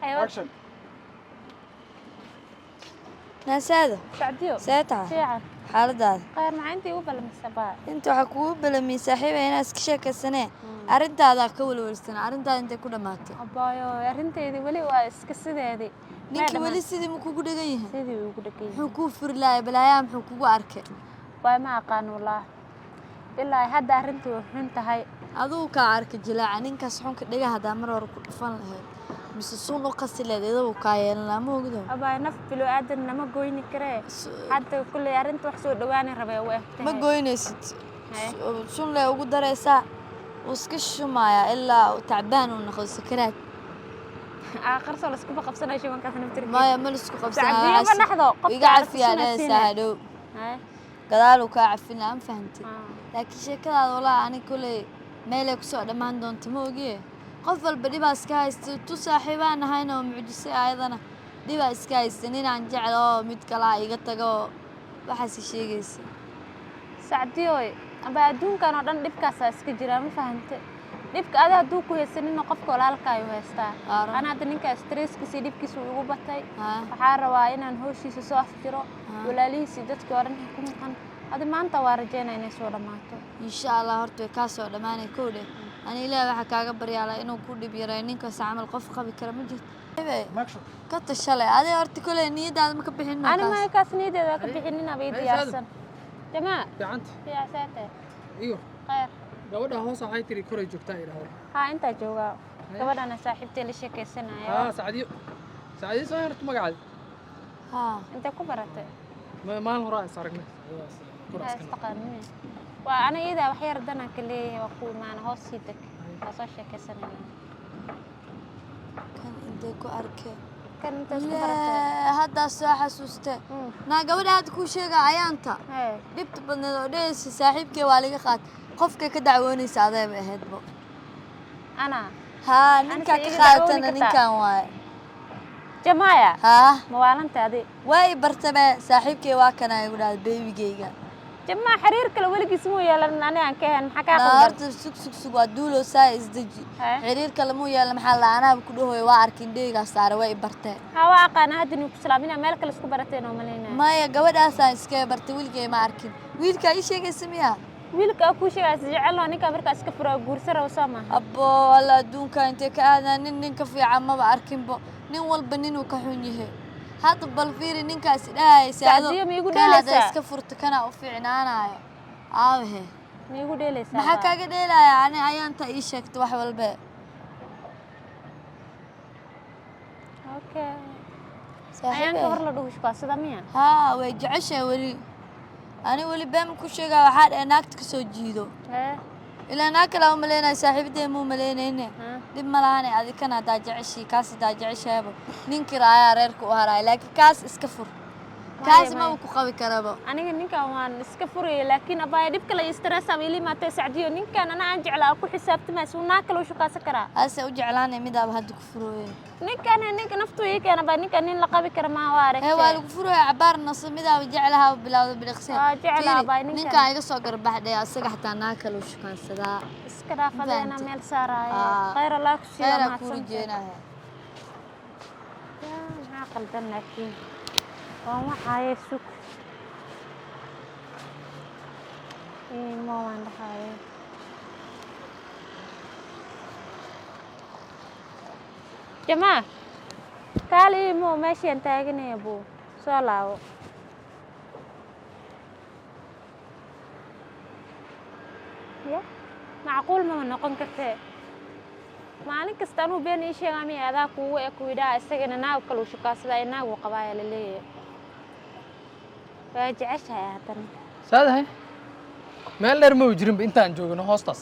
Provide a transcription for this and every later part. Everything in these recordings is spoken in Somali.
أكشن. ناسادة سعديو ساعتها fiican xaaladaada qaar macayntii u balamisabaa inta waxaa kugu balamiyey saaxiiba inaa iska sheekaysanee arrintaadaa ka walwalsana arrintaada intay ku dhammaatay abaayo arrinteydii weli waa iska sideedii ninkii weli sidii ma kugu dhagan yahay sidii ugu dhagay muxuu kuu furi lahay balaayaa muxuu kugu arkay waa ma aqaan wallah ilaa hadda arrintu way xun tahay aduu kaa arkay jilaaca ninkaas xunka dhiga haddaa mar hore ku dhufan lahayd mise suun u qasi lahayd iyadoo kaa yeelan lahaa ma ogdo abaayo naf bilo aadan nama goyni karee hadda kulley arrinta wax soo dhawaani rabee u egtahay ma goynaysid sun lee ugu daraysaa wuu iska shumayaa ilaa tacbaan uu noqdo sakaraad aakhirso la isku qabsanayo shibankaas naftirkiisa maya ma laisku sacdiyo ma dhaxdo iga cafiyaa dhehaysaa hadhow gadaaluu kaa cafin lahaa ma fahantid laakiin sheekadaada walaa ani koley meelay kusoo dhammaan doonta ma ogiye qof walba dhibaa iska haysta tu saaxiibaan ahayna oo mucjise ayadana dhibaa iska haysta ninaan jecel oo mid kalaa iga tago oo waxaasi sheegaysa sacdiyoy aba adduunkan oo dhan dhibkaasaa iska jira ma fahante dhibka ada hadduu ku haysanina qofka walaalkaayu haystaa ana hadda ninkaa stresskiisii dhibkiisa uu igu batay waxaa rabaa inaan howshiisa soo afjiro walaalihiisii dadkii oo dhan ku maqan adi maanta waa rajeynaa inay soo dhammaato insha allah horta way kaa soo dhammaanay kow dheh ani ilaahi waxaa kaaga baryaalaa inuu ku dhib yaray ninkaas camal qof qabi kara ma jirto ka tashale adee horta koley niyadaada ma ka bixin ani maakaas niyadeeda waa ka bixinin abay diyaarsan jamaa gacanta fiicasaate iyo khayr gabadha hoos waxay tiri koray joogtaa idhaahdo haa intaa joogaa gabadhana saaxiibtay la sheekaysanaya sacdiyo soo harta magacaada haa intay ku baratay maalin hore is aragnay istaqaanine waa ana iyadaa wax yar danaan ka leeyahay waa ku imaana hoos sii deg waa soo sheekaysanaya kan intay ku arkeen kan intaas ku baratay haddaa soo xasuuste naa gabadha hadda kuu sheega ayaanta dhibta badneed oo dhehaysa saaxiibkee waa laga qaat qofkay ka dacwoonaysa adeeba ahaydbo ana haa ninkaa ka qaadatana ninkan waaye jamaaya haa mawaalanta adi waa i bartabe saaxiibkee waa kana igu dhahda beebigeyga jamaa xiriir kale weligiis muu yeelan ani aan ka ahayn maxaa kaa qaldan horta sug waa duulo saa isdeji xiriir kale muu yeelan maxaa la anaaba ku dhahoy waa arkin dheygaas saare waa i bartee haa waa aqaana hadda nin ku salaaminaa meel kale isku barateen oo malaynaya maya gabadhaasaan iskaga bartay weligay ma arkin wiilkaa ii sheegaysa miya wiilka ku sheegaysa jecelno ninka markaa iska fura guursara soo maaha abbo alla adduunka intee ka aadaa nin ka fiican maba arkinbo nin walba ninuu ka xun yahay hadda bal fiiri ninkaas dhahaysa sacdiyo ma igu dheelaysaa iska furta kana u fiicnaanayo aabahe ma igu dheelaysaa maxaa kaaga dheelaya ani ayaanta ii sheegta wax walbe okay ayaanka hor la dhuushkaa sida miya haa way jeceshahay weli ani weli been ku sheegaa waxaa dheh naagta kasoo jiido ilaa naag kale u maleynayo saaxiibadee muu malaynayne dhib ma lahane adi kan haddaa jeceshii kaas haddaa jeceshahayba ninkii raayaa reerka u haraaya laakiin kaas iska fur kaas maba ku qabi karabo aniga ninkan waan iska furaya laakiin abaaya dhib kale iyo stress ama ili maatay sacdiyo ninkan ana aan jeclaa ku xisaabtamaysa uu naag kale u shukaasan karaa ase u jeclaanay midaaba hadda ku furooye ninka naftu ii keena baa ninkan nin la qabi kara maa waa aragtay waa lagu furooya cabaar naso midaaba jeclahaa bilawda biliqseen waa jeclaa baa ninkan iga soo garbaxdhay asaga xataa naag kale u shukaansadaa iska dhaafadeena meel saaraayo khayr allah ku siiyo khayr ku rajeenaya maxaa qaldan laakiin waan waxaaye sug ma waan dhahaye jamaa kaali mo meeshaan taaganaya buu soo laabo ya macquul ma noqon kartee maalin kasta anuu been ii sheegaa miya adaa kuugu ekuidhaa isagana naag kale u shukaasada ee naag uu qabaaya la leeyahay waa jeceshahay haddana saadahay meel dheer ma jirinba intaan joogno hoostaas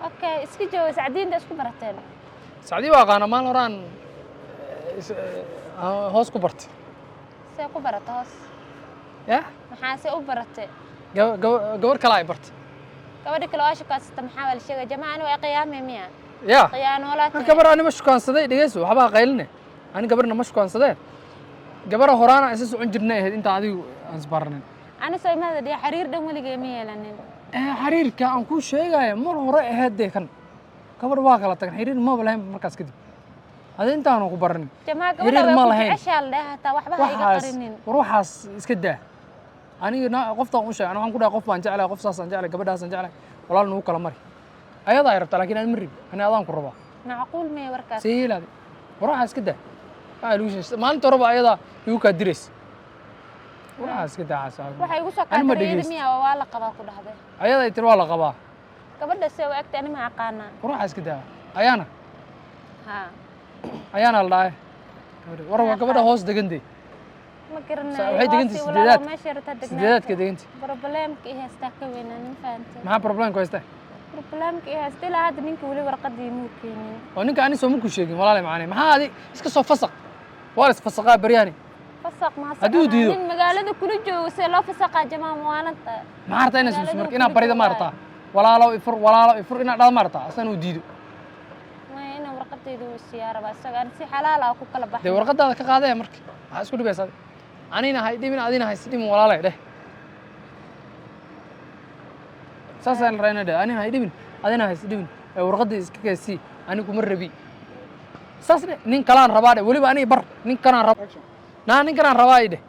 okay iska jooga sacdiinta isku barateen sacdii waa aqaana maalin horaan hoos ku bartay see ku barata hoos ya maxaa see u baratay gabar kale ay bartay gabadha kale waa shukaasata maxaa waa la sheegay jamaa ani waa qiyaamay miya ya qiyaanoolaad gabar ani ma shukaansaday dhegeyso waxbaa qayline ani gabarna ma shukaansadee gabara horaana isa socon jirnay ahayd inta adigu aan isbaranayn ani soo imaada dhiya xiriir dhan weligay ma yeelanin xiriirka aan kuu sheegaya mar hore ahayd dee kan gabar waa kala tagan xiriir maba lahayn markaas kadib هذا أنت أنا كبرني jamaa Xiriir gabadha ma way ku lahayn. jeceshaa la dhahaa hataa waxba ha iga qarinin وروحاس إسكده أنا قفطة وش أنا هم كده قف أنجعله قف صاص أنجعله قبل هذا أنجعله والله إنه كلام مري أيضا عرفت لكن أنا مري أنا أضام كربا macquul mee warkaas سهل هذه وروحاس كده قالوش ما أنت ربع أيضا يوكا درس وروحاس كده عسى waxay igu soo أنا ما qaatay دقيست. miya waa la qabaa ku dhahday أيضا يتروى على قباه gabadha see waa agta ani ma aqaanaa وروحاس كده أيانا ها أيانا الله وروح قبل هوس دقندي ma garanayo waxay degan tahay waa si sideedaad. walaalo meesha yarta سديدات كده أنت problemka iyo heestaa ka weynaa nin fahamtay ما بروبلم كويس ده problemka iyo heestaa ilaa hadda ninka weli warqadii muu keenin ونك أنا سو ممكن شيء ولا لا معاني ما هذه إسك صف فسق وارس فسقة برياني fasaq ma Hadduu diido. nin magaalada kula joogo see loo fasaqaa jamaa muwaalanta ما عرفت أنا سوس مرك أنا بريدة ما عرفتها ولا لو يفر إنا ما عرفتها أصلا وديدو ma ina warqadeedu uu siyaaraba isaga aan si xalaal ah ku kala ده baxay ورقة هذا كقاعدة يا مرك عايز كل بيساد أنا هاي دي من أدينا هاي سدي من ولا لا ده ساسا رأينا ده أنا هاي دي من أدينا هاي سدي من ورقة دي إسك كيسي أنا كمر ربي ساسا نين كلام رباده ولي بأني بر نين كلام رب نين كلام رباده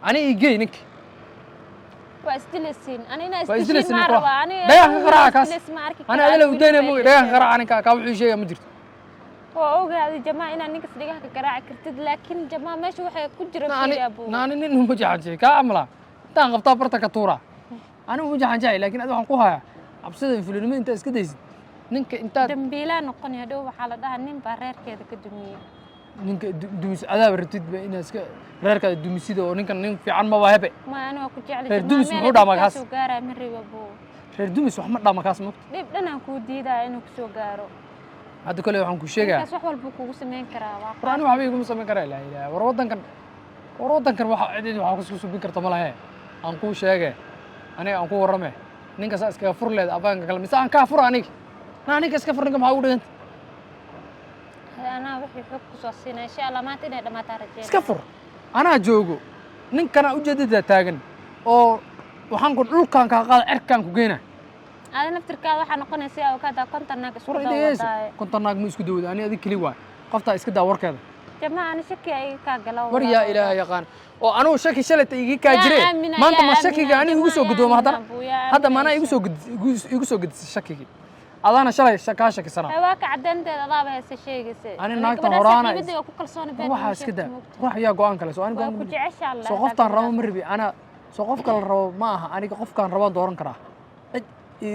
أنا يجي نك waa isdilaysiin anina Waa isdishiin isdilaysiin ma marka. raba ani Dayax ka qaraaca kaas. ma arki أنا أدي لو دينا مو ده كرا أنا كابل شيء ما جرت waa ogaaday jamaa inaan ninkas dhigaha ka garaaci kartid laakiin jamaa meesha waxay ku jira ناني fiirabo ناني نين مجحن شيء كاملا تان قبطة برتا كتورة أنا مجحن شيء لكن أدو حنقوها أبصد في الفيلم أنت إسكديس نينك أنت dambiilaa noqonaya dhow waxaa la dhahaa nin baa reerkeeda ka dumiyey نينك دومس أدا برتيد بين إسك رأيك دومسيد أو نينك نين في عن ما وهبة ma ani waa ku jeclay Reer Dumis muxuu dhamaa kaas? soo gaaraa ma ribabo reer dumis wax ma dhama kaas moogta dhib dhanaan kuu diidaa inuu ku soo gaaro hadda kale waxaan ku sheegaa ninkaas wax walba kugu samayn karaa waa quraan waxba iguma samayn karaa ilaa ilaa war wadankan waxa cidid waxa ku subin karta ma lahayn aan ku sheegay aniga aan ku warramay ninka saa iskaga fur leed abaanka kale mise aan ka fur aniga ninka iska fur ninka maxaa ugu dhiganta anaa wixii xog ku soo siinay insha Allah maanta inay dhamaataa rajeen iska fur anaa joogo ninkana ujeedada taagan oo waxaan ku dhulkan ka qaad cirkan ku geena aad naftirkaada waxaa noqonaysa awkaada kontarnaag isku fur idees dawadaay kontarnaag ma isku dawada ani adig kali waay qofta iska daa warkeeda jamaa ani shaki ay ka galaw war yaa ilaahay yaqaan oo anuu shaki shalata igi ka jireen maanta ma shakiga ani igu soo gudoomo hadda maana igu soo gudisay shakigi adana shalay ka shakisana waa ka cadeynteeda adaaba haysa sheegaysa ani naagta horaana ibadiga ku kalsoon been waxa iska daa wax yaa go'aan kale soo ani waa go'aan ku jecesha Allah soo qoftaan rabo ma rabi ana soo qof kale rabo ma aha aniga qofkaan rabaan dooran karaa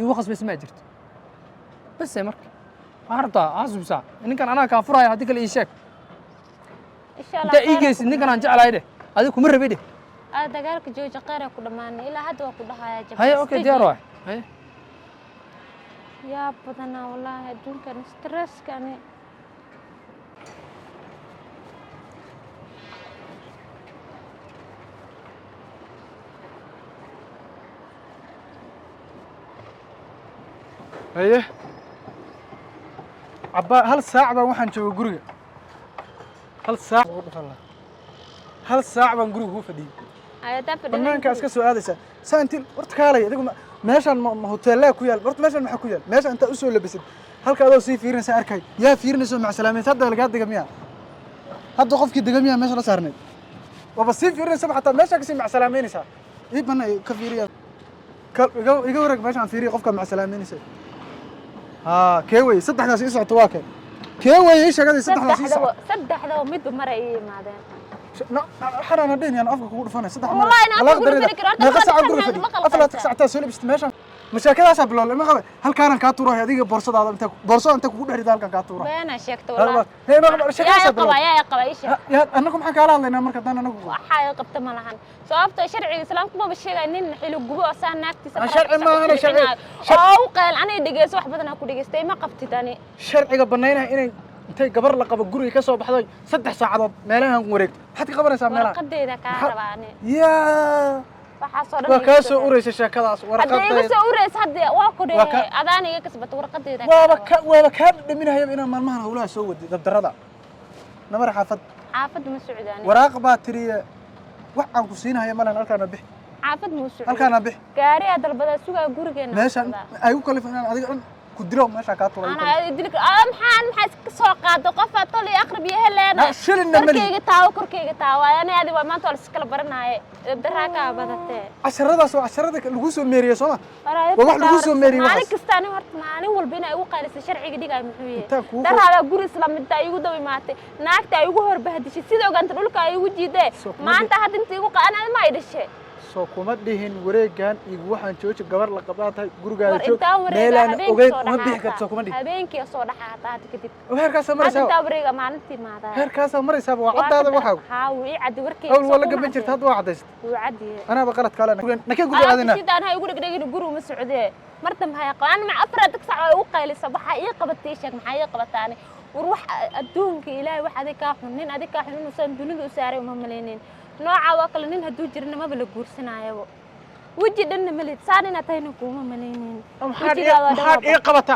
igu qasbis ma jirto bas marka arda asubsa ninkan anaa ka furaya hadii kale ii sheeg insha Allah inta iigeys ninkan aan jeclahay de adiga kuma rabi de aad dagaalka jooji qeer ku dhamaanay ilaa hadda waa ku dhahayaa jamaa haye okay diyaar waay haye yaa badanaa wallaahi adduunkan stresskani haye cabba hal saac baan waxaan joogay guriga hal saac baan guriga ku fadhiyey ayadaa banaanka iska soo aadaysaa saa intii horta kaalay adigu meeshaan ma hoteellaa ku yaal horta meeshaan maxaa ku yaal meesha intaa u soo labisan halka adoo sii fiirinaysa arkay yaa fiirinayso macsalaamayd hadda lagaa dega miyaa hadda qofkii dega miyaa meesha la saarneed waaba sii fiirinaysa xataa meeshaa kasii macsalaameynaysaa ii bana ka fiiriya iga wareeg meeshaan fiiriya qofkaa macsalaameynaysa haa kee wey saddexdaas ii socoto waa kee wey ii sheegaday saddexdaas ii socoto saddexdaba midba mar ay ii imaadeen حنا ندين يعني أفكر كقول فانا صدق والله أنا أفكر كقول فيك ما قصة عقول فدي أفلا تسعة سولي بس ماشان مشاكل أسب الله ما خبر هل كان كاتورة هذيك بورصة هذا أنت بورصة أنت كقول حريد هل كان كاتورة بينا شكت والله هي ما خبر شكل أسب الله يا قبا إيش يا أنكم حكى على الله إن أمريكا دانا نقول حاجة قبت ملهن صعبت شرع الإسلام كم بالشيء إنن حلو جبوا أصلا ناكتي شرع ما أنا شرع أو قال أنا دقيس واحد بدنا أكو دقيس ما قبت تاني شرع قبلنا إني intay gabar la qabo guriga ka soo baxday 3 saacadood meelahan wareegto waxaad ka qabanaysaa meelaha warqadeeda ka rabaani yaa waxa soo dhan waa ka soo uraysa sheekadaas warqadeeda hadda iga soo uraysa hadda waa ku dheeyay adaan iga kasbato warqadeeda waaba ka dhaminahay inaan maalmahan hawlaha soo wadi dabdarada nabar xaafad ma socdaani waraaq baa tiriye wax aan ku siinahay malan halkaana bix xaafad ma socdo halkaana bix gaari dalbada sugaa gurigeena meeshan ay u kalifaan adiga كدرو ماشي كاتو أنا أدلك محان محاس سوق قاد قفة طلي أقرب يهلنا شلنا ملي كركيجة تاو أنا هذه ما تقول سكال برنا دراكة بدته عشرة الوسو ميريا سما وواحد الوسو ميريا أنا كستاني ورت معاني والبنا يقول قارس شرعي جديد محوية در هذا جوري إسلام أنت يقول دوي ماتي ناك تيقول هرب هديش سيدا وقت تقول لك يقول جديد ما أنت هاد أنت يقول أنا ما يدش soo kuma dhihin wareegan igu waxaan jooji gabar la qabtaay guriga joog meelaan ogeyn uma bixi karto kuma dhihin habeenkii soo dhaxaata kadib heerkaas maraysaa inta wareega maalintii maada heerkaas maraysaa waa cadaada waxa haa wii cad warkii awl wala gaban jirta hadda waa cadays wuu cadi ana ba qalad kale nakeen guriga aadina sidaan hay ugu dhigdhigin guriga ma socdee martan ma yaqaan ma afraad sac ay u qayliso waxa ii qabatay sheeg maxay ii qabataani war wax adduunka ilaahay wax adig ka xunin adig ka xunin san dunida u saaray uma maleyneen nooca waa kale nin haduu jirna ma bala guursanaayo waji dhanna malid saanina tayna kuma maleyneen maxaad ii qabata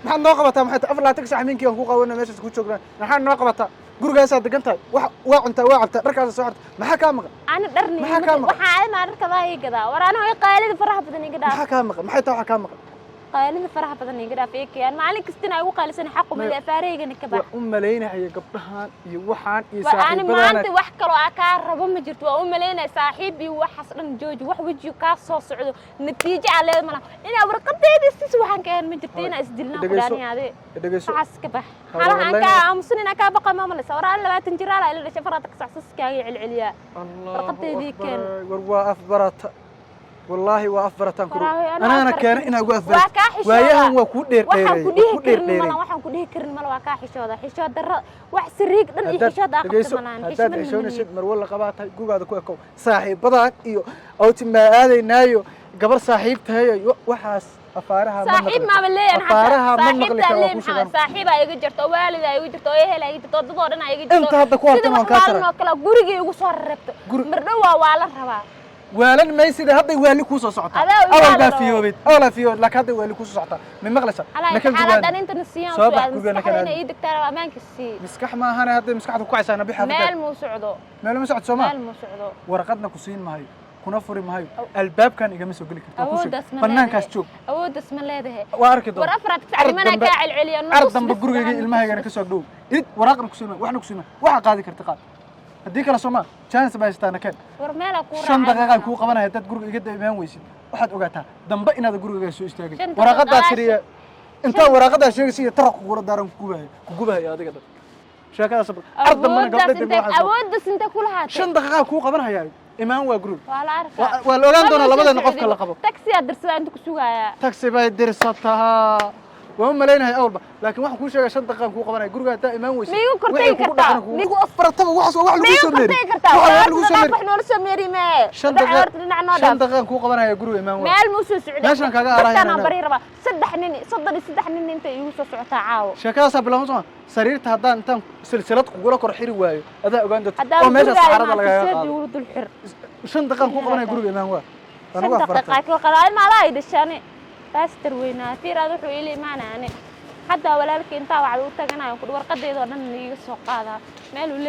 maxaad noo qabata maxaad afar laatan sax minkii aan ku qawana meeshaas ku joognaa maxaad noo qabata gurigaas aad degan tahay wax waa cuntaa waa cabtaa dharkaas soo xirta maxaa ka maqan ana dharni waxa ay ma dharka baa iga war ana way qaalida faraha badan iga daa maxaa ka maqan maxay taa waxa ka maqan qaalida faraha badan iga daa fiikiyaan maalin kastina ay ugu qaalisan xaq uma leefareeygan ka baa u maleynay gabdhahan iyo waxaan iyo saaxiibadana ana maanta wax kale oo ka rabo ma jirto waa u maleynay saaxiib iyo wax aslan jooji wax wajiga ka soo socdo natiijo aan ma ina warqadeeda sis waxaan ka ma jirto ina isdilna quraaniyaade waxaas ka bax halahan ka aamusnina ka baqa ma malay sawiraan 20 jiraal ay la dhashay farada ka saxsaskaaga cilciliya warqadeedii keen war waa afbarata والله وافبرتان كرو انا كان انا اقول افبرت وايهم waa ku dheer dheeray ku dheer dheeray waxaan ku dhihi karin mal waa ka xishooda xishood daro wax siriig dhan iyo xishood aqoon malaan xishooda mar wala qabaatay gugaada ku ekow saaxiibadan iyo awti ma aadaynaayo gabar saaxiibtahay waxaas afaaraha ma saaxiib ma baleeyan afaaraha ma maqli karo ku sheegan saaxiib ay iga jirto waalid ay iga jirto ehel ay iga jirto dadoo dhan ay iga jirto inta hadda ku hartan waan ka saraa kala guriga igu soo rarabto mardhow waa la rabaa waalan ma sida hadday waali ku soo socota awal baa fiyoobid awal fiyoobid laakiin hadday waali ku soo socota ma maqlaysa nakan xaaladdan inta nasiyan soo aadna ii digtaa amaanka si miskax ma ahana hadday miskaxdu ku caysana bixi meel mu socdo Soomaa meel mu socdo warqadna ku siin maayo kuna furi maayo albaabkan igama soo gali karto ku sheeg banaankaas joog awoodas ma leedahay waa arki doon war afraad taclimana ka celceliyan ardamba gurigayga ilmahayga ka soo dhow id waraqna ku siin waxna ku siin waxa qaadi karta qaad haddii kala Soomaa chance baa istaana keen war meela ku raaxay 5 daqiiqo ku qabanaya dad guriga iga daymaan weysid waxaad ogaataa dambe inaad guriga soo istaagay waraqada tiriya inta waraqada sheegaysiin taraq ku gura daaran ku gubahay adiga dad sheekada sabr ardamba gabdhaha waxa awoodda sinta kula haatay 5 daqiiqo ku qabanaya imaan waa group wala arka wala ogaan doona labadana qofka la qabo taxi aad dirsadaa inta ku sugaya taxi bay dirsataa waa maleynahay awlba laakiin waxa ku sheegay 5 daqiiqo ku qabanay guriga taa imaan weysid miigu kortay kartaa miigu afbartaba wax lagu soo meeri wax noo soo meeri ma 5 daqiiqo ku qabanay guriga imaan waa meel mu soo socday meeshan kaga araayna bari raba 3 nin inta igu soo socotaa caawo sheekadaas bilaw soo sariirta hadaan intaan silsilad kugula kor xiri waayo adaa ogaan doonto oo meesha saarada laga qaado 5 daqiiqo ku qabanay guriga imaan waa anigu afbarta ka qalaay ma la idashane باستر وينا فيراد wuxuu ila iimaanay hadda walaalkii inta waxa uu taganayo ku warqadeedo dhan iga soo qaada meel